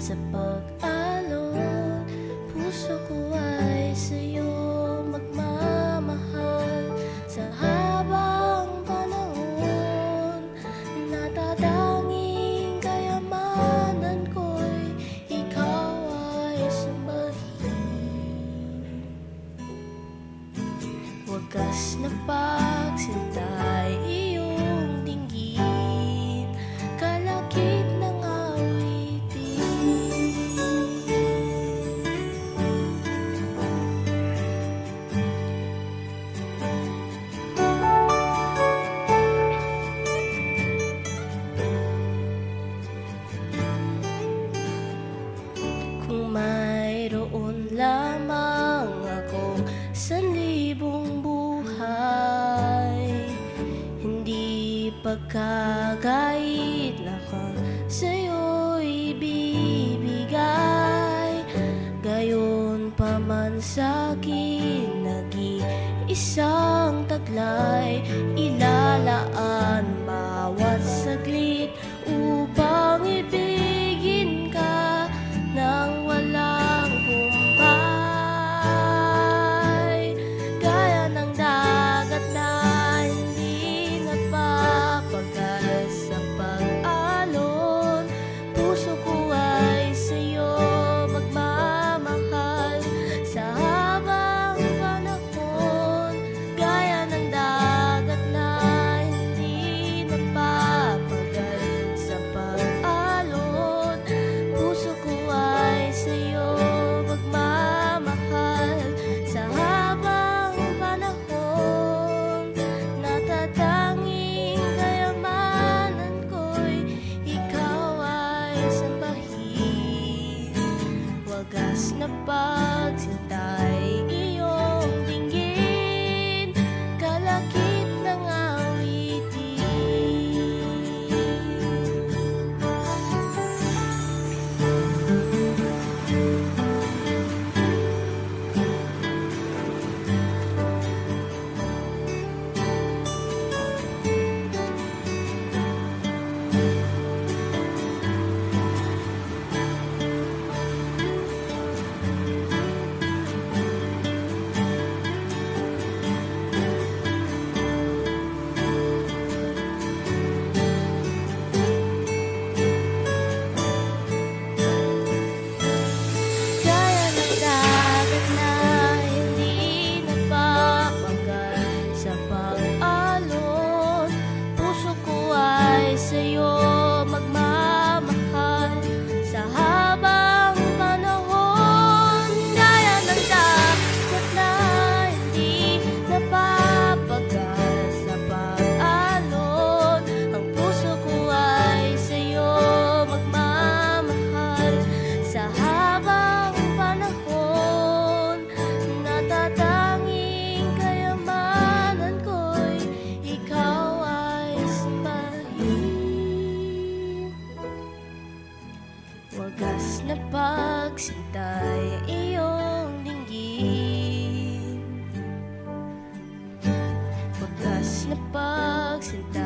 sa pag-alon. Puso ko ay sa'yo magmamahal sa habang panahon. Natatanging kayamanan ko'y ikaw ay sambahin. Wagas na pagsintay iyong dinggin, kalakip ng awitin. Kung mayroon lamang akong 1,000 buhay, hindi pagkagait lahat sa'yo'y ibibigay. Gayon pa man sa'kin nag-iisang taglay, ilalaan bawat saglit upang ibigin ka nang walang humpay. Gaya ng dagat na hindi nagpapagal sa pag-alon, puso ko ay sa'yo magmamahal sa habang panahon. Gaya ng dagat na hindi nagpapagal sa pag-alon, puso ko ay sa'yo magmamahal sa habang panahon. Natatanging kayamanan ko'y ikaw ay sambahin. Wagas na pagsintay iyong dinggin, kalakip ng awitin. Gaya ng dagat na hindi nagpapagal sa pag-alon, puso ko ay sa'yo magmamahal sa habang panahon. Gaya ng dagat na hindi napapagal sa pag-alon, ang puso ko ay sa'yo magmamahal sa habang panahon. Natatanging kayamanan ko'y ikaw ay sambahin. Wagas na pagsintay iyong dinggin, wagas na pagsintay